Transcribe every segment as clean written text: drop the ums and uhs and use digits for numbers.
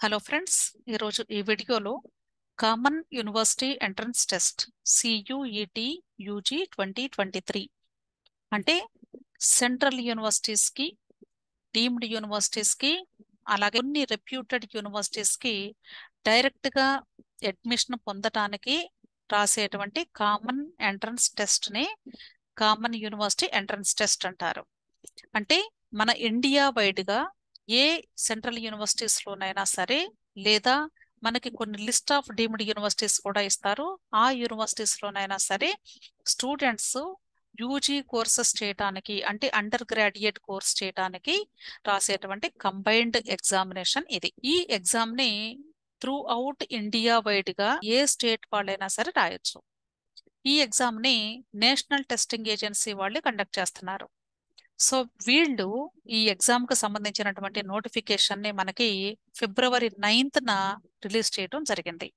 Hello friends, ఈరోజు ఈ వీడియోలో common university entrance test CUET UG 2023 అంటే సెంట్రల్ యూనివర్సిటీస్కి, డీమ్డ్ యూనివర్సిటీస్కి, అలాగే కొన్ని రెప్యూటెడ్ యూనివర్సిటీస్కి డైరెక్ట్గా అడ్మిషన్ పొందటానికి రాసేటువంటి కామన్ ఎంట్రన్స్ టెస్ట్ని కామన్ యూనివర్సిటీ ఎంట్రన్స్ టెస్ట్ అంటారు. అంటే మన ఇండియా వైడ్గా ఏ సెంట్రల్ యూనివర్సిటీస్లోనైనా సరే, లేదా మనకి కొన్ని లిస్ట్ ఆఫ్ డీమ్డ్ యూనివర్సిటీస్ కూడా ఇస్తారు, ఆ యూనివర్సిటీస్లోనైనా సరే స్టూడెంట్స్ యూజీ కోర్సెస్ చేయడానికి, అంటే అండర్ గ్రాడ్యుయేట్ కోర్స్ చేయడానికి రాసేటువంటి కంబైన్డ్ ఎగ్జామినేషన్ ఇది. ఈ ఎగ్జామ్ని త్రూ అవుట్ ఇండియా వైడ్గా ఏ స్టేట్ వాళ్ళైనా సరే రాయొచ్చు. ఈ ఎగ్జామ్ని నేషనల్ టెస్టింగ్ ఏజెన్సీ వాళ్ళు కండక్ట్ చేస్తున్నారు. సో వీళ్ళు ఈ ఎగ్జామ్ కు సంబంధించినటువంటి నోటిఫికేషన్ ని మనకి ఫిబ్రవరి 9న రిలీజ్ చేయడం జరిగింది.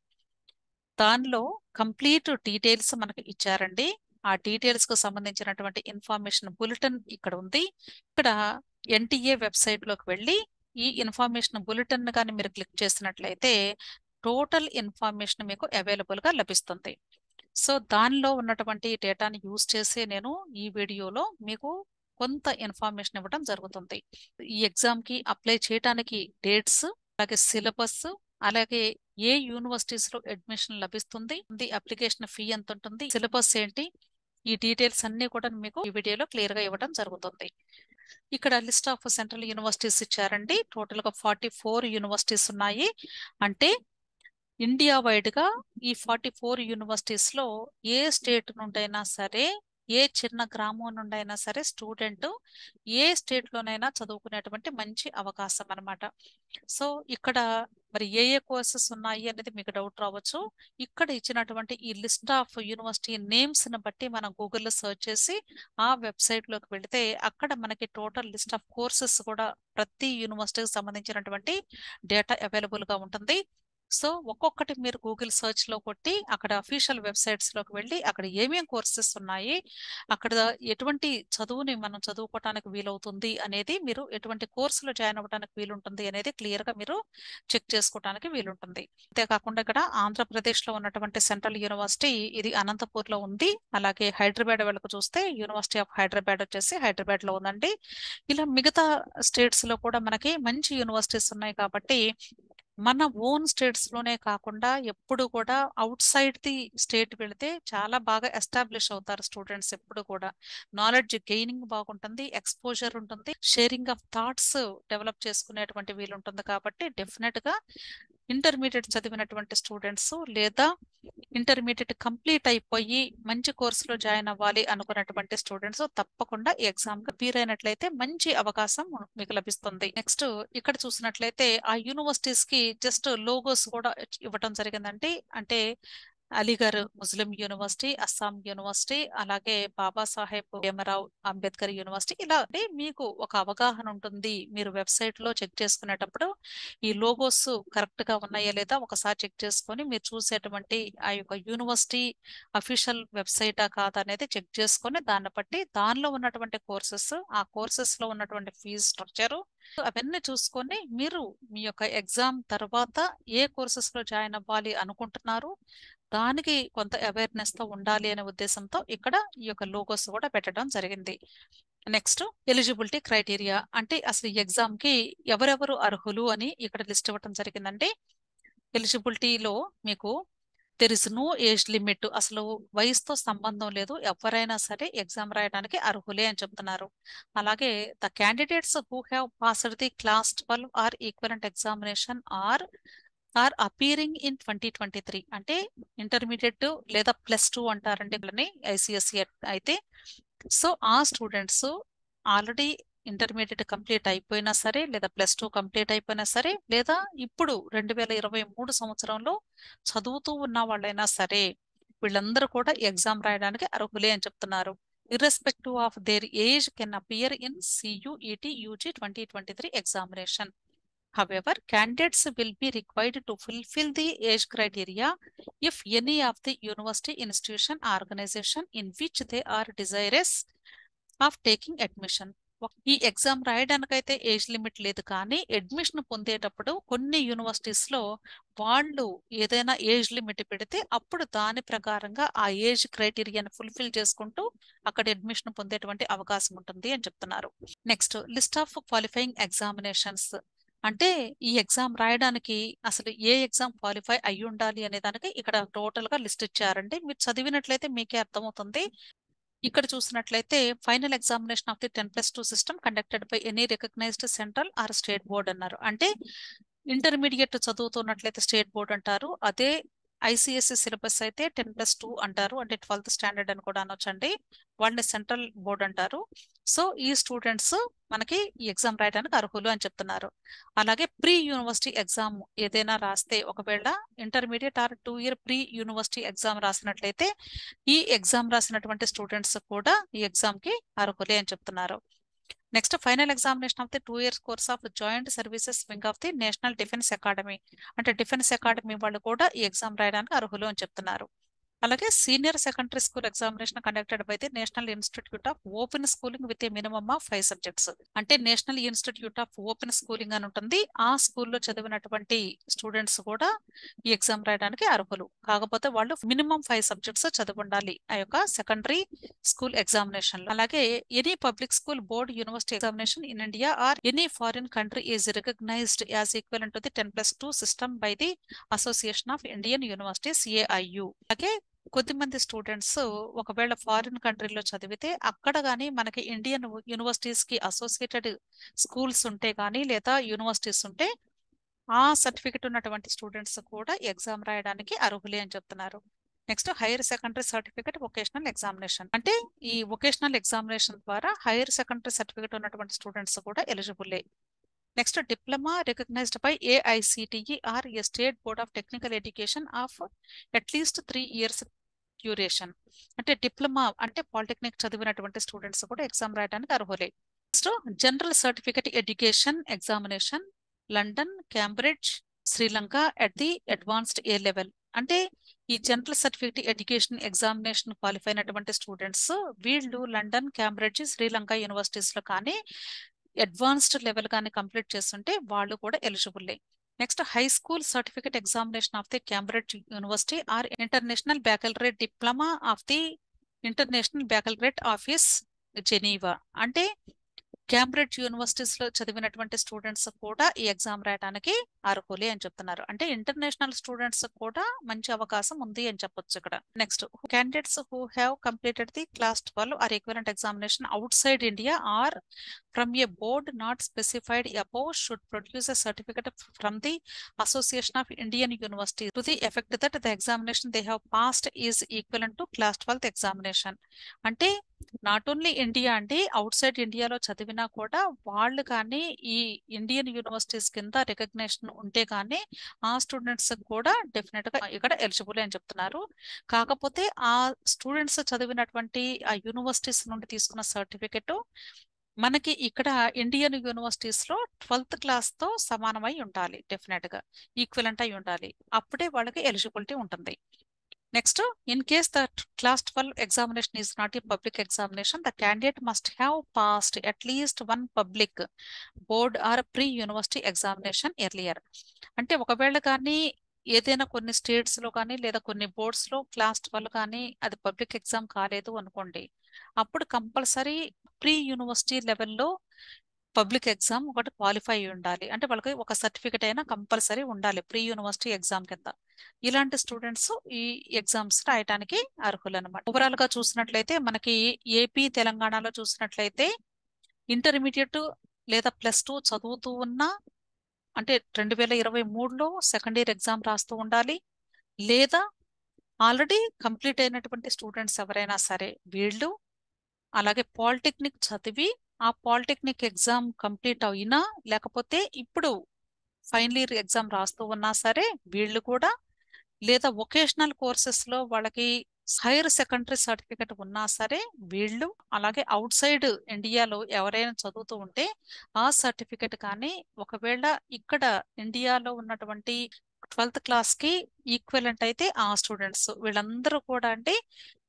దానిలో కంప్లీట్ డీటెయిల్స్ మనకి ఇచ్చారండి. ఆ డీటెయిల్స్ కు సంబంధించినటువంటి ఇన్ఫర్మేషన్ బులెటిన్ ఇక్కడ ఉంది. ఇక్కడ NTA వెబ్సైట్ లోకి వెళ్ళి ఈ ఇన్ఫర్మేషన్ బులెటిన్ కానీ మీరు క్లిక్ చేసినట్లయితే టోటల్ ఇన్ఫర్మేషన్ మీకు అవైలబుల్ గా లభిస్తుంది. సో దానిలో ఉన్నటువంటి డేటాని యూజ్ చేసి నేను ఈ వీడియోలో మీకు కొంత ఇన్ఫర్మేషన్ ఇవ్వడం జరుగుతుంది. ఈ ఎగ్జామ్ కి అప్లై చేయడానికి డేట్స్, అలాగే సిలబస్, అలాగే ఏ యూనివర్సిటీస్ లో అడ్మిషన్ లభిస్తుంది, అప్లికేషన్ ఫీ ఎంత ఉంటుంది, సిలబస్ ఏంటి, ఈ డీటెయిల్స్ అన్ని కూడా మీకు ఈ వీడియోలో క్లియర్ గా ఇవ్వడం జరుగుతుంది. ఇక్కడ లిస్ట్ ఆఫ్ సెంట్రల్ యూనివర్సిటీస్ ఇచ్చారండి. టోటల్ గా 44 యూనివర్సిటీస్ ఉన్నాయి. అంటే ఇండియా వైడ్ గా ఈ 44 యూనివర్సిటీస్ లో ఏ స్టేట్ నుండైనా సరే, ఏ చిన్న గ్రామం నుండైనా సరే స్టూడెంట్ ఏ స్టేట్ లోనైనా చదువుకునేటువంటి మంచి అవకాశం అన్నమాట. సో ఇక్కడ మరి ఏ కోర్సెస్ ఉన్నాయి అనేది మీకు డౌట్ రావచ్చు. ఇక్కడ ఇచ్చినటువంటి ఈ లిస్ట్ ఆఫ్ యూనివర్సిటీ నేమ్స్ ని బట్టి మనం గూగుల్లో సెర్చ్ చేసి ఆ వెబ్సైట్ లోకి వెళితే అక్కడ మనకి టోటల్ లిస్ట్ ఆఫ్ కోర్సెస్ కూడా ప్రతి యూనివర్సిటీకి సంబంధించినటువంటి డేటా అవైలబుల్ గా ఉంటుంది. సో ఒక్కొక్కటి మీరు గూగుల్ సెర్చ్ లో కొట్టి అక్కడ అఫీషియల్ వెబ్సైట్స్ లోకి వెళ్ళి అక్కడ ఏమేం కోర్సెస్ ఉన్నాయి, అక్కడ ఎటువంటి చదువుని మనం చదువుకోవటానికి వీలవుతుంది అనేది, మీరు ఎటువంటి కోర్సులో జాయిన్ అవ్వడానికి వీలుంటుంది అనేది క్లియర్ గా మీరు చెక్ చేసుకోవడానికి వీలుంటుంది. అంతేకాకుండా ఇక్కడ ఆంధ్రప్రదేశ్ లో ఉన్నటువంటి సెంట్రల్ యూనివర్సిటీ ఇది అనంతపూర్ లో ఉంది. అలాగే హైదరాబాద్ వాళ్ళకు చూస్తే యూనివర్సిటీ ఆఫ్ హైదరాబాద్ వచ్చేసి హైదరాబాద్ లో ఉందండి. ఇలా మిగతా స్టేట్స్ లో కూడా మనకి మంచి యూనివర్సిటీస్ ఉన్నాయి కాబట్టి మన ఓన్ స్టేట్స్ లోనే కాకుండా ఎప్పుడు కూడా అవుట్ సైడ్ ది స్టేట్ వెళితే చాలా బాగా ఎస్టాబ్లిష్ అవుతారు స్టూడెంట్స్. ఎప్పుడు కూడా నాలెడ్జ్ గెయినింగ్ బాగుంటుంది, ఎక్స్పోజర్ ఉంటుంది, షేరింగ్ ఆఫ్ థాట్స్ డెవలప్ చేసుకునేటువంటి వీలు ఉంటుంది. కాబట్టి డెఫినెట్ గా ఇంటర్మీడియట్ చదివినటువంటి స్టూడెంట్స్ లేదా ఇంటర్మీడియట్ కంప్లీట్ అయిపోయి మంచి కోర్సులో జాయిన్ అవ్వాలి అనుకున్నటువంటి స్టూడెంట్స్ తప్పకుండా ఈ ఎగ్జామ్ కి ప్రిపేర్ అయినట్లయితే మంచి అవకాశం మీకు లభిస్తుంది. నెక్స్ట్ ఇక్కడ చూసినట్లయితే ఆ యూనివర్సిటీస్ కి జస్ట్ లోగోస్ కూడా ఇవ్వటం జరిగిందండి. అంటే అలీగర్ ముస్లిం యూనివర్సిటీ, అస్సాం యూనివర్సిటీ, అలాగే బాబాసాహెబ్ భీమరావ్ అంబేద్కర్ యూనివర్సిటీ. ఇలా అంటే మీకు ఒక అవగాహన ఉంటుంది. మీరు వెబ్సైట్ లో చెక్ చేసుకునేటప్పుడు ఈ లోగోస్ కరెక్ట్ గా ఉన్నాయా లేదా ఒకసారి చెక్ చేసుకొని మీరు చూసేటువంటి ఆ యొక్క యూనివర్సిటీ అఫీషియల్ వెబ్సైటా కాదా అనేది చెక్ చేసుకొని దాన్ని బట్టి దానిలో ఉన్నటువంటి కోర్సెస్, ఆ కోర్సెస్ లో ఉన్నటువంటి ఫీజు స్ట్రక్చర్ అవన్నీ చూసుకొని మీరు మీ యొక్క ఎగ్జామ్ తర్వాత ఏ కోర్సెస్ లో జాయిన్ అవ్వాలి అనుకుంటున్నారు, దానికి కొంత అవేర్నెస్ తో ఉండాలి అనే ఉద్దేశంతో ఇక్కడ ఈ యొక్క లోగోస్ కూడా పెట్టడం జరిగింది. నెక్స్ట్ ఎలిజిబిలిటీ క్రైటీరియా, అంటే అసలు ఈ ఎగ్జామ్ కి ఎవరెవరు అర్హులు అని ఇక్కడ లిస్ట్ ఇవ్వడం జరిగిందండి. ఎలిజిబిలిటీలో మీకు there is no age limit, అసలు వయసుతో సంబంధం లేదు, ఎవరైనా సరే ఎగ్జామ్ రాయడానికి అర్హులే అని చెప్తున్నారు. అలాగే the candidates who have passed the class 12 or equivalent examination or appearing in 2023, అంటే ఇంటర్మీడియట్ లేదా +2 అంటారండి వీళ్ళని ICSE అయితే. సో ఆ స్టూడెంట్స్ ఆల్రెడీ ఇంటర్మీడియట్ కంప్లీట్ అయిపోయినా సరే, లేదా +2 కంప్లీట్ అయిపోయినా సరే, లేదా ఇప్పుడు 2023 సంవత్సరంలో చదువుతూ ఉన్న వాళ్ళైనా సరే వీళ్ళందరూ కూడా ఎగ్జామ్ రాయడానికి అర్హులే అని చెప్తున్నారు. Irrespective of their age can appear in CUET UG 2023 examination. However, candidates will be required to fulfill the age criteria if any of the university, institution, organization in which they are desirous of taking admission ఈ exam రాయడానికైతే age limit లేదు, కానీ admission పొందేటప్పుడు కొన్ని యూనివర్సిటీస్లో వాళ్ళు ఏదైనా age limit పెడితే అప్పుడు దాని ప్రకారంగా ఆ ఏజ్ క్రైటీరియాని ఫుల్ఫిల్ చేసుకుంటూ అక్కడ అడ్మిషన్ పొందేటువంటి అవకాశం ఉంటుంది అని చెప్తున్నారు. Next, list of qualifying examinations. అంటే ఈ ఎగ్జామ్ రాయడానికి అసలు ఏ ఎగ్జామ్ క్వాలిఫై అయి ఉండాలి అనే దానికి ఇక్కడ టోటల్ గా లిస్ట్ ఇచ్చారండి. మీరు చదివినట్లయితే మీకే అర్థమవుతుంది. ఇక్కడ చూసినట్లయితే final examination of the 10+2 system conducted by any recognised central or state board అన్నారు. అంటే ఇంటర్మీడియట్ చదువుతున్నట్లయితే స్టేట్ బోర్డ్ అంటారు. అదే ఐసిఎస్సి సిలబస్ అయితే 10+2 అంటారు, అంటే 12th స్టాండర్డ్ అని కూడా అనొచ్చండి. వాళ్ళని సెంట్రల్ బోర్డ్ అంటారు. సో ఈ స్టూడెంట్స్ మనకి ఈ ఎగ్జామ్ రాయడానికి అర్హులు అని చెప్తున్నారు. అలాగే ప్రీ యూనివర్సిటీ ఎగ్జామ్ ఏదైనా రాస్తే, ఒకవేళ intermediate or 2-year pre university exam రాసినట్లయితే ఈ ఎగ్జామ్ రాసినటువంటి స్టూడెంట్స్ కూడా ఈ ఎగ్జామ్ కి అర్హులే అని చెప్తున్నారు. Next, final examination of the 2 years course of Joint Services Wing of the National Defence Academy. అంటే డిఫెన్స్ అకాడమీ వాళ్ళు కూడా ఈ ఎగ్జామ్ రాయడానికి అర్హులు అని చెప్తున్నారు. అలాగే senior secondary school examination conducted by the National Institute of Open Schooling with a minimum of 5 subjects. అంటే National Institute of Open Schooling అని ఉంటుంది. ఆ స్కూల్లో చదివినటువంటి స్టూడెంట్స్ కూడా ఈ ఎగ్జామ్ రాయడానికి అర్హులు. కాకపోతే వాళ్ళు మినిమం 5 సబ్జెక్ట్స్ చదివి ఉండాలి ఆ యొక్క సెకండరీ స్కూల్ ఎగ్జామినేషన్ లో. అలాగే any public school board university examination in India or any foreign country is recognised as equal to the 10+2 system by the association of Indian universities AIU. అలాగే కొద్దిమంది students ఒకవేళ foreign కంట్రీలో చదివితే అక్కడ కానీ మనకి ఇండియన్ యూనివర్సిటీస్ కి అసోసియేటెడ్ స్కూల్స్ ఉంటే కానీ లేదా యూనివర్సిటీస్ ఉంటే ఆ సర్టిఫికెట్ ఉన్నటువంటి స్టూడెంట్స్ కూడా ఎగ్జామ్ రాయడానికి అర్హులే అని చెప్తున్నారు. Next, higher secondary certificate vocational examination. అంటే ఈ వొకేషనల్ ఎగ్జామినేషన్ ద్వారా హైయర్ సెకండరీ సర్టిఫికెట్ ఉన్నటువంటి స్టూడెంట్స్ కూడా ఎలిజిబుల్లే. Next, diploma recognised by AICTE or a state board of technical education of at least 3 years duration. అంటే డిప్లొమా అంటే పాలిటెక్నిక్ చదివినటువంటి స్టూడెంట్స్ కూడా ఎగ్జామ్ రాయడానికి అర్హులే. Next, general certificate education examination London, Cambridge, Sri Lanka at the advanced A level. అంటే ఈ general certificate education examination qualify అయినటువంటి students వీళ్ళు లండన్, కేంబ్రిడ్జ్, శ్రీలంక యూనివర్సిటీస్ లో కానీ అడ్వాన్స్డ్ లెవెల్ కానీ కంప్లీట్ చేస్తుంటే వాళ్ళు కూడా ఎలిజిబుల్లే. Next, high school certificate examination of the Cambridge university or international baccalaureate diploma of the international baccalaureate office Geneva. అంటే కేంబ్రిడ్జ్ యూనివర్సిటీస్ లో చదివినటువంటి స్టూడెంట్స్ కూడా ఈ ఎగ్జామ్ రాయడానికి అర్హులే అని చెప్తున్నారు. అంటే ఇంటర్నేషనల్ స్టూడెంట్స్ కూడా మంచి అవకాశం ఉంది అని చెప్పొచ్చు ఇక్కడ. Next, candidates who have completed the class 12 or equivalent examination outside India or from a board not specified above should produce a certificate from the Association of Indian Universities to the effect that the examination they have passed is equivalent to class 12th examination. అంటే not only India అండి, out side ఇండియాలో చదివినా కూడా వాళ్ళు కానీ ఈ Indian universities కింద recognition ఉంటే కానీ ఆ స్టూడెంట్స్ కూడా డెఫినెట్ గా ఇక్కడ ఎలిజిబుల్ అని చెప్తున్నారు. కాకపోతే ఆ స్టూడెంట్స్ చదివినటువంటి ఆ యూనివర్సిటీస్ నుండి తీసుకున్న సర్టిఫికెట్ మనకి ఇక్కడ ఇండియన్ యూనివర్సిటీస్ లో 12th క్లాస్ తో సమానమై ఉండాలి, డెఫినెట్ గా ఈక్వలెంట్ అయి ఉండాలి. అప్పుడే వాళ్ళకి ఎలిజిబిలిటీ ఉంటుంది. Next, in case the class 12 examination is not a public examination the candidate must have passed at least 1 public board or pre university examination earlier. అంటే ఒకవేళ కానీ ఏదైనా కొన్ని స్టేట్స్ లో కానీ లేదా కొన్ని బోర్డ్స్ లో క్లాస్ 12 కానీ అది పబ్లిక్ ఎగ్జామ్ కాలేదు అనుకోండి, అప్పుడు కంపల్సరీ ప్రీ యూనివర్సిటీ లెవెల్లో పబ్లిక్ ఎగ్జామ్ ఒకటి క్వాలిఫై అయి ఉండాలి. అంటే వాళ్ళకి ఒక సర్టిఫికెట్ అయినా కంపల్సరీ ఉండాలి ప్రీ యూనివర్సిటీ ఎగ్జామ్ కింద. ఇలాంటి స్టూడెంట్స్ ఈ ఎగ్జామ్స్ రాయడానికి అర్హులు అనమాట. ఓవరాల్ గా చూసినట్లయితే మనకి ఏపీ, తెలంగాణలో చూసినట్లయితే ఇంటర్మీడియట్ లేదా +2 చదువుతూ ఉన్న, అంటే 2023లో సెకండ్ ఇయర్ ఎగ్జామ్ రాస్తూ ఉండాలి, లేదా ఆల్రెడీ కంప్లీట్ అయినటువంటి స్టూడెంట్స్ ఎవరైనా సరే వీళ్ళు, అలాగే పాలిటెక్నిక్ చదివి ఆ పాలిటెక్నిక్ ఎగ్జామ్ కంప్లీట్ అయినా లేకపోతే ఇప్పుడు ఫైనల్ ఇయర్ ఎగ్జామ్ రాస్తూ ఉన్నా సరే వీళ్ళు కూడా, లేదా వొకేషనల్ కోర్సెస్ లో వాళ్ళకి హైయర్ సెకండరీ సర్టిఫికెట్ ఉన్నా సరే వీళ్ళు, అలాగే అవుట్ సైడ్ ఇండియాలో ఎవరైనా చదువుతూ ఉంటే ఆ సర్టిఫికెట్ కానీ, ఒకవేళ ఇక్కడ ఇండియాలో ఉన్నటువంటి 12th క్లాస్కి ఈక్వలెంట్ అయితే ఆ స్టూడెంట్స్ వీళ్ళందరూ కూడా అంటే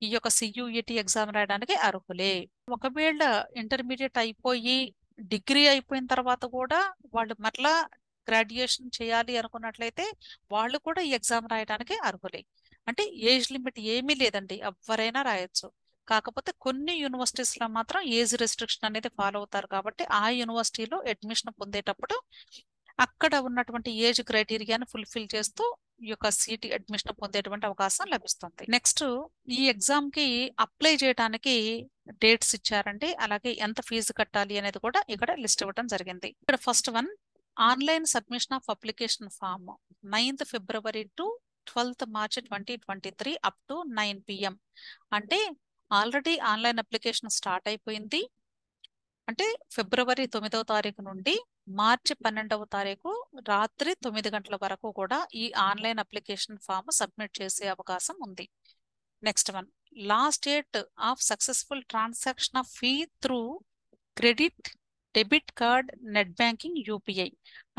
ఈ యొక్క సియుఈటి ఎగ్జామ్ రాయడానికి అర్హులే. ఒకవేళ ఇంటర్మీడియట్ అయిపోయి డిగ్రీ అయిపోయిన తర్వాత కూడా వాళ్ళు మరలా గ్రాడ్యుయేషన్ చేయాలి అనుకున్నట్లయితే వాళ్ళు కూడా ఈ ఎగ్జామ్ రాయడానికి అర్హులే. అంటే ఏజ్ లిమిట్ ఏమీ లేదండి, ఎవరైనా రాయొచ్చు. కాకపోతే కొన్ని యూనివర్సిటీస్లో మాత్రం ఏజ్ రెస్ట్రిక్షన్ అనేది ఫాలో అవుతారు కాబట్టి ఆ యూనివర్సిటీలో అడ్మిషన్ పొందేటప్పుడు అక్కడ ఉన్నటువంటి ఏజ్ క్రైటీరియాను ఫుల్ఫిల్ చేస్తూ ఈ యొక్క సీట్ అడ్మిషన్ పొందేటువంటి అవకాశం లభిస్తుంది. నెక్స్ట్, ఈ ఎగ్జామ్ కి అప్లై చేయడానికి డేట్స్ ఇచ్చారండి. అలాగే ఎంత ఫీజు కట్టాలి అనేది కూడా ఇక్కడ లిస్ట్ ఇవ్వడం జరిగింది. ఇక్కడ first one, online submission of application form 9th February to 12th March 2023 up to 9 PM. అంటే ఆల్రెడీ ఆన్లైన్ అప్లికేషన్ స్టార్ట్ అయిపోయింది. అంటే ఫిబ్రవరి 9వ తారీఖు నుండి మార్చి 12వ తారీఖు రాత్రి 9 గంటల వరకు కూడా ఈ ఆన్లైన్ అప్లికేషన్ ఫామ్ సబ్మిట్ చేసే అవకాశం ఉంది. Next one, last date of successful transaction of fee through credit, debit card, net banking, UPI.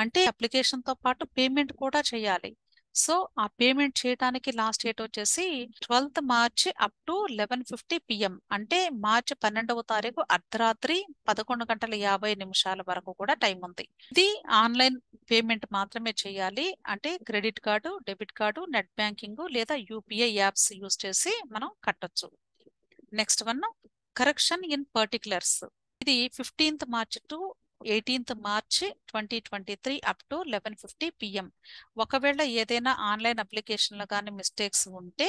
అంటే అప్లికేషన్తో పాటు పేమెంట్ కూడా చేయాలి. సో ఆ పేమెంట్ చేయడానికి లాస్ట్ డేట్ వచ్చేసి 12th March up to 11:50 PM. అంటే మార్చి 12వ తారీఖు అర్ధరాత్రి 11:50 వరకు కూడా టైం ఉంది. ఇది ఆన్లైన్ పేమెంట్ మాత్రమే చేయాలి. అంటే credit card, debit card, net banking లేదా యూపీఐ యాప్స్ యూస్ చేసి మనం కట్టొచ్చు. Next one, correction in particulars. ఇది 15th March to 18th March 2023 up to 11:50 PM. ఒకవేళ ఏదైనా ఆన్లైన్ అప్లికేషన్లో కానీ మిస్టేక్స్ ఉంటే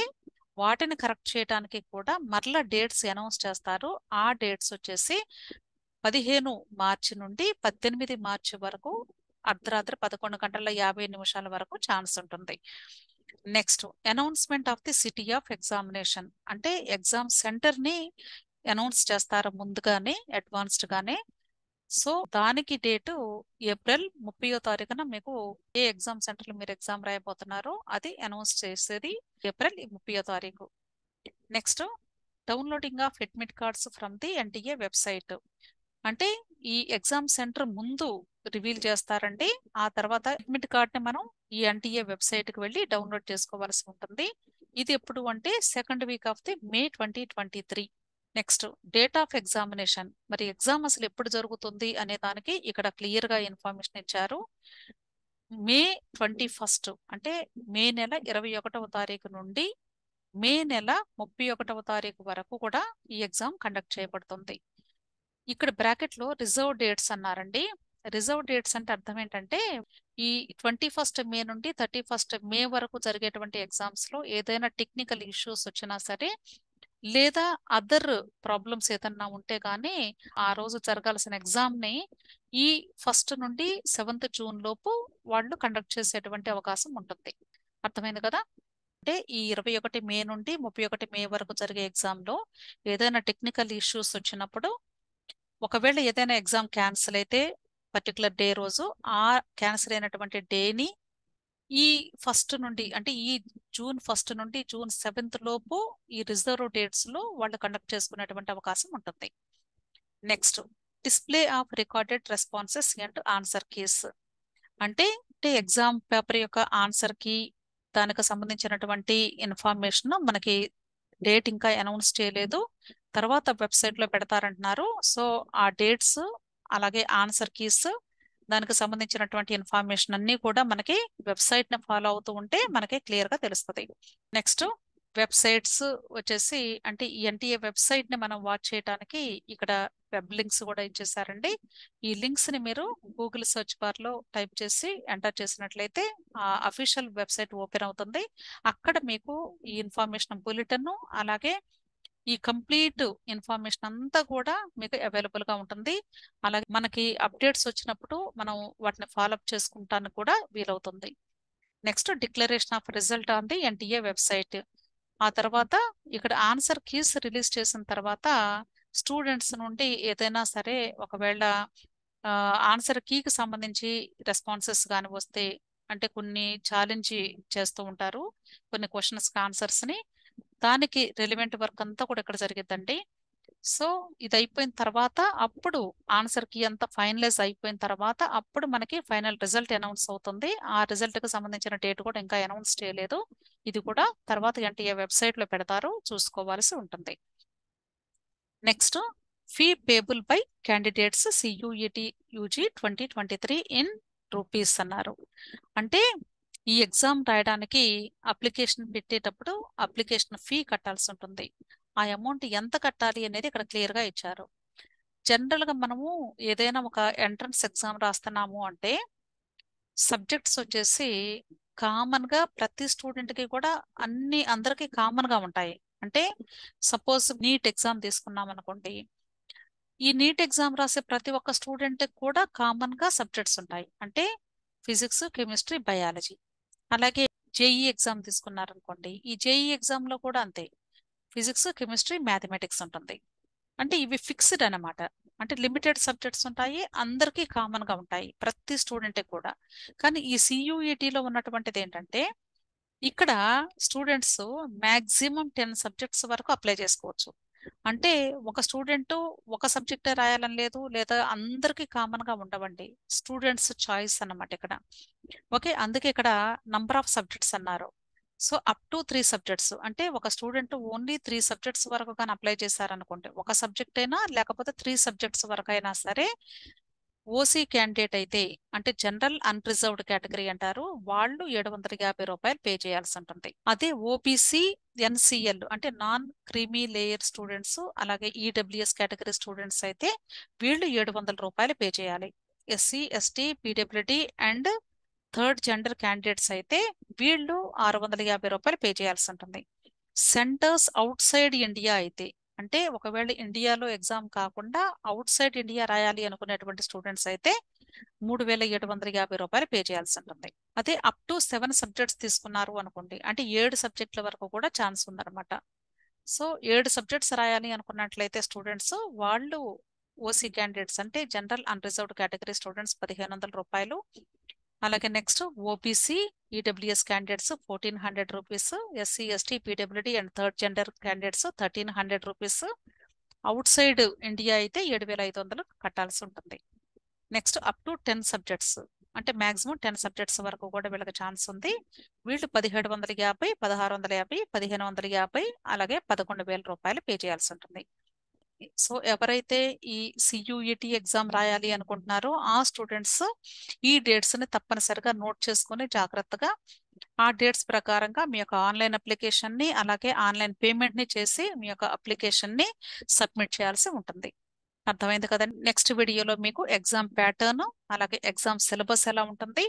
వాటిని కరెక్ట్ చేయడానికి కూడా మరలా డేట్స్ అనౌన్స్ చేస్తారు. ఆ డేట్స్ వచ్చేసి 15 మార్చి నుండి 18 మార్చి వరకు అర్ధరాత్రి 11:50 వరకు ఛాన్స్ ఉంటుంది. Next, announcement of the city of examination. అంటే ఎగ్జామ్ సెంటర్ని అనౌన్స్ చేస్తారు ముందుగానే, అడ్వాన్స్డ్ గానే. సో దానికి డేటు ఏప్రిల్ 30వ తారీఖున మీకు ఏ ఎగ్జామ్ సెంటర్లో మీరు ఎగ్జామ్ రాయబోతున్నారో అది అనౌన్స్ చేసేది ఏప్రిల్ 30వ తారీఖు. Next, downloading of admit cards from the NTA website. అంటే ఈ ఎగ్జామ్ సెంటర్ ముందు రివీల్ చేస్తారండి. ఆ తర్వాత అడ్మిట్ కార్డ్ని మనం ఈ ఎన్టీఏ వెబ్సైట్కి వెళ్ళి డౌన్లోడ్ చేసుకోవాల్సి ఉంటుంది. ఇది ఎప్పుడు అంటే 2nd week of the May 2023. Next, date of examination. మరి ఎగ్జామ్ అసలు ఎప్పుడు జరుగుతుంది అనే దానికి ఇక్కడ క్లియర్గా ఇన్ఫర్మేషన్ ఇచ్చారు. May 21, అంటే మే నెల 21వ తారీఖు నుండి మే నెల 31వ తారీఖు వరకు కూడా ఈ ఎగ్జామ్ కండక్ట్ చేయబడుతుంది. ఇక్కడ బ్రాకెట్లో రిజర్వ్ డేట్స్ అన్నారండి. రిజర్వ్ డేట్స్ అంటే అర్థం ఏంటంటే ఈ 21 మే నుండి 31 మే వరకు జరిగేటువంటి ఎగ్జామ్స్లో ఏదైనా టెక్నికల్ ఇష్యూస్ వచ్చినా సరే లేదా అదర్ ప్రాబ్లమ్స్ ఏదన్నా ఉంటే కానీ ఆ రోజు జరగాల్సిన ఎగ్జామ్ని ఈ 1st నుండి 7th June లోపు వాళ్ళు కండక్ట్ చేసేటువంటి అవకాశం ఉంటుంది. అర్థమైంది కదా? అంటే ఈ 21 మే నుండి 31 మే వరకు జరిగే ఎగ్జామ్లో ఏదైనా టెక్నికల్ ఇష్యూస్ వచ్చినప్పుడు ఒకవేళ ఏదైనా ఎగ్జామ్ క్యాన్సిల్ అయితే పర్టికులర్ డే రోజు ఆ క్యాన్సిల్ అయినటువంటి డేని ఈ 1st నుండి అంటే ఈ June 1 నుండి June 7th లోపు ఈ రిజర్వ్ డేట్స్ లో వాళ్ళు కండక్ట్ చేసుకునేటువంటి అవకాశం ఉంటుంది. Next, display of recorded responses and answer keys. అంటే ఎగ్జామ్ పేపర్ యొక్క ఆన్సర్ కి దానికి సంబంధించినటువంటి ఇన్ఫర్మేషన్ మనకి డేట్ ఇంకా అనౌన్స్ చేయలేదు, తర్వాత వెబ్సైట్ లో పెడతారంటున్నారు. సో ఆ డేట్స్ అలాగే ఆన్సర్ కీస్ దానికి సంబంధించినటువంటి ఇన్ఫర్మేషన్ అన్ని కూడా మనకి వెబ్సైట్ ని ఫాలో అవుతూ ఉంటే మనకి క్లియర్ గా తెలుస్తుంది. నెక్స్ట్, వెబ్సైట్స్ వచ్చేసి అంటే ఈ ఎన్టీఏ వెబ్సైట్ ని మనం వాచ్ చేయడానికి ఇక్కడ వెబ్ లింక్స్ కూడా ఇచ్చేసారండి. ఈ లింక్స్ ని మీరు గూగుల్ సెర్చ్ బార్ లో టైప్ చేసి ఎంటర్ చేసినట్లయితే ఆ అఫీషియల్ వెబ్సైట్ ఓపెన్ అవుతుంది. అక్కడ మీకు ఈ ఇన్ఫర్మేషన్ బులెటిన్ అలాగే ఈ కంప్లీట్ ఇన్ఫర్మేషన్ అంతా కూడా మీకు అవైలబుల్ గా ఉంటుంది. అలాగే మనకి అప్డేట్స్ వచ్చినప్పుడు మనం వాటిని ఫాలోఅప్ చేసుకుంటానికి కూడా వీలవుతుంది. Next, declaration of result on the NTA website. ఆ తర్వాత ఇక్కడ ఆన్సర్ కీస్ రిలీజ్ చేసిన తర్వాత స్టూడెంట్స్ నుండి ఏదైనా సరే ఒకవేళ ఆన్సర్ కీకి సంబంధించి రెస్పాన్సెస్ కానీ వస్తే, అంటే కొన్ని ఛాలెంజ్ చేస్తూ ఉంటారు కొన్ని క్వశ్చన్స్ ఆన్సర్స్ ని, దానికి రిలివెంట్ వర్క్ అంతా కూడా ఇక్కడ జరిగిద్దండి. సో ఇది అయిపోయిన తర్వాత అప్పుడు ఆన్సర్ కీ అంతా ఫైనలైజ్ అయిపోయిన తర్వాత అప్పుడు మనకి ఫైనల్ రిజల్ట్ అనౌన్స్ అవుతుంది. ఆ రిజల్ట్ కి సంబంధించిన డేట్ కూడా ఇంకా అనౌన్స్ చేయలేదు. ఇది కూడా తర్వాత ఎన్టీఏ వెబ్సైట్ లో పెడతారు, చూసుకోవాల్సి ఉంటుంది. Next, fee payable by candidates CUET UG 2023 in rupees అన్నారు. అంటే ఈ ఎగ్జామ్ రాయడానికి అప్లికేషన్ పెట్టేటప్పుడు అప్లికేషన్ ఫీ కట్టాల్సి ఉంటుంది. ఆ అమౌంట్ ఎంత కట్టాలి అనేది ఇక్కడ క్లియర్ గా ఇచ్చారు. జనరల్ గా మనము ఏదైనా ఒక ఎంట్రన్స్ ఎగ్జామ్ రాస్తున్నాము అంటే సబ్జెక్ట్స్ వచ్చేసి కామన్ గా ప్రతి స్టూడెంట్ కి కూడా అందరికి కామన్ గా ఉంటాయి. అంటే సపోజ్ నీట్ ఎగ్జామ్ తీసుకున్నాం అనుకోండి, ఈ నీట్ ఎగ్జామ్ రాసే ప్రతి ఒక్క స్టూడెంట్ కూడా కామన్ గా సబ్జెక్ట్స్ ఉంటాయి. అంటే ఫిజిక్స్, కెమిస్ట్రీ, బయాలజీ. అలాగే జేఈ ఎగ్జామ్ తీసుకున్నారనుకోండి, ఈ జేఈ ఎగ్జామ్ లో కూడా అంతే, ఫిజిక్స్, కెమిస్ట్రీ, మ్యాథమెటిక్స్ ఉంటుంది. అంటే ఇవి ఫిక్స్డ్ అన్నమాట. అంటే లిమిటెడ్ సబ్జెక్ట్స్ ఉంటాయి, అందరికీ కామన్ గా ఉంటాయి ప్రతి స్టూడెంట్ కూడా. కానీ ఈ సియుఈటిలో ఉన్నటువంటిది ఏంటంటే ఇక్కడ స్టూడెంట్స్ మాక్సిమం 10 సబ్జెక్ట్స్ వరకు అప్లై చేసుకోవచ్చు. అంటే ఒక స్టూడెంట్ ఒక సబ్జెక్టే రాయాలని లేదు, లేదా అందరికీ కామన్ గా ఉండవండి. స్టూడెంట్స్ చాయిస్ అన్నమాట ఇక్కడ. ఓకే, అందుకే ఇక్కడ నంబర్ ఆఫ్ సబ్జెక్ట్స్ అన్నారు. సో అప్ టు 3 సబ్జెక్ట్స్, అంటే ఒక స్టూడెంట్ ఓన్లీ 3 సబ్జెక్ట్స్ వరకు కానీ అప్లై చేశారనుకోండి, ఒక సబ్జెక్ట్ అయినా లేకపోతే 3 సబ్జెక్ట్స్ వరకు అయినా సరే, ఓసీ క్యాండిడేట్ అయితే అంటే జనరల్ అన్రిజర్వ్డ్ కేటగిరీ అంటారు, వాళ్ళు 750 రూపాయలు పే చేయాల్సి ఉంటుంది. అదే ఓబీసీ ఎన్సిఎల్ అంటే నాన్ క్రీమీ లేయర్ స్టూడెంట్స్, అలాగే ఈడబ్ల్యూఎస్ కేటగిరీ స్టూడెంట్స్ అయితే వీళ్ళు 700 రూపాయలు పే చేయాలి. SC, ST, PWD and third gender candidates అయితే వీళ్ళు 650 రూపాయలు పే చేయాల్సి ఉంటుంది. సెంటర్స్ అవుట్ సైడ్ ఇండియా అయితే, అంటే ఒకవేళ ఇండియాలో ఎగ్జామ్ కాకుండా అవుట్ సైడ్ ఇండియా రాయాలి అనుకునేటువంటి స్టూడెంట్స్ అయితే 3750 రూపాయలు పే చేయాల్సి ఉంటుంది. అదే అప్ టు 7 సబ్జెక్ట్స్ తీసుకున్నారు అనుకోండి, అంటే 7 సబ్జెక్టుల వరకు కూడా ఛాన్స్ ఉందన్నమాట. సో 7 సబ్జెక్ట్స్ రాయాలి అనుకున్నట్లయితే స్టూడెంట్స్ వాళ్ళు ఓసీ క్యాండిడేట్స్ అంటే జనరల్ అన్రిజర్వ్డ్ కేటగిరీ స్టూడెంట్స్ 1500 రూపాయలు. అలాగే next OBC EWS candidates 1400 rupees, SC, ST, PWD and third gender candidates 1300 rupees. Out side India అయితే 7500 కట్టాల్సి ఉంటుంది. నెక్స్ట్ అప్ టు 10 సబ్జెక్ట్స్, అంటే మాక్సిమం 10 సబ్జెక్ట్స్ వరకు కూడా వీళ్ళకి ఛాన్స్ ఉంది. వీళ్ళు 1750, 1650, 1550, అలాగే 11,000 రూపాయలు పే చేయాల్సి ఉంటుంది. సో ఎవరైతే ఈ సియుఈటి ఎగ్జామ్ రాయాలి అనుకుంటున్నారో ఆ స్టూడెంట్స్ ఈ డేట్స్ ని తప్పనిసరిగా నోట్ చేసుకుని జాగ్రత్తగా ఆ డేట్స్ ప్రకారంగా మీ యొక్క ఆన్లైన్ అప్లికేషన్ ని అలాగే ఆన్లైన్ పేమెంట్ ని చేసి మీ యొక్క అప్లికేషన్ ని సబ్మిట్ చేయాల్సి ఉంటుంది. అర్థమైంది కదండి. నెక్స్ట్ వీడియోలో మీకు ఎగ్జామ్ ప్యాటర్న్ అలాగే ఎగ్జామ్ సిలబస్ ఎలా ఉంటుంది,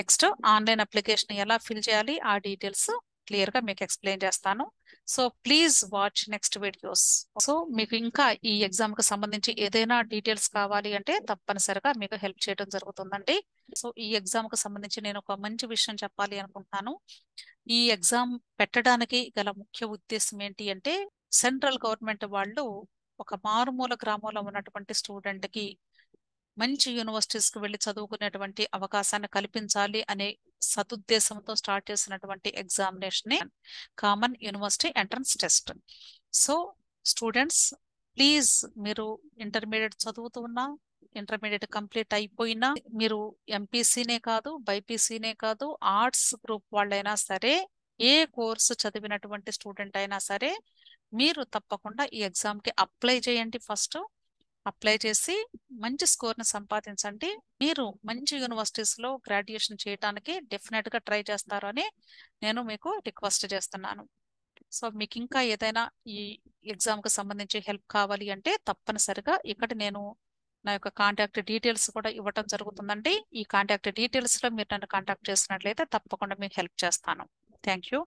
నెక్స్ట్ ఆన్లైన్ అప్లికేషన్ ఎలా ఫిల్ చేయాలి, ఆ డీటెయిల్స్ క్లియర్ గా మీకు ఎక్స్ప్లెయిన్ చేస్తాను. So please watch next videos. So మీకు ఇంకా ఈ ఎగ్జామ్ కి సంబంధించి ఏదైనా డీటెయిల్స్ కావాలి అంటే తప్పనిసరిగా మీకు హెల్ప్ చేయడం జరుగుతుందండి. సో ఈ ఎగ్జామ్ కి సంబంధించి నేను ఒక మంచి విషయం చెప్పాలి అనుకుంటున్నాను. ఈ ఎగ్జామ్ పెట్టడానికి గల ముఖ్య ఉద్దేశం ఏంటి అంటే, సెంట్రల్ గవర్నమెంట్ వాళ్ళు ఒక మారుమూల గ్రామంలో ఉన్నటువంటి స్టూడెంట్ కి మంచి యూనివర్సిటీస్ కి వెళ్ళి చదువుకునేటువంటి అవకాశాన్ని కల్పించాలి అనే సదుద్దేశంతో స్టార్ట్ చేసినటువంటి examination common university entrance test. So students please, మీరు ఇంటర్మీడియట్ చదువుతున్నా, ఇంటర్మీడియట్ కంప్లీట్ అయిపోయినా, మీరు ఎంపీసీనే కాదు బైపీసీనే కాదు ఆర్ట్స్ గ్రూప్ వాళ్ళైనా సరే, ఏ కోర్సు చదివినటువంటి స్టూడెంట్ అయినా సరే, మీరు తప్పకుండా ఈ ఎగ్జామ్ కి అప్లై చేయండి. ఫస్ట్ అప్లై చేసి మంచి స్కోర్ని సంపాదించండి. మీరు మంచి యూనివర్సిటీస్ లో గ్రాడ్యుయేషన్ చేయడానికి డెఫినెట్ గా ట్రై చేస్తారు అని నేను మీకు రిక్వెస్ట్ చేస్తున్నాను. సో మీకు ఇంకా ఏదైనా ఈ ఎగ్జామ్ కి సంబంధించి హెల్ప్ కావాలి అంటే తప్పనిసరిగా ఇక్కడ నేను నా యొక్క కాంటాక్ట్ డీటెయిల్స్ కూడా ఇవ్వటం జరుగుతుందండి. ఈ కాంటాక్ట్ డీటెయిల్స్ లో మీరు నన్ను కాంటాక్ట్ చేసినట్లయితే తప్పకుండా మీకు హెల్ప్ చేస్తాను. Thank you.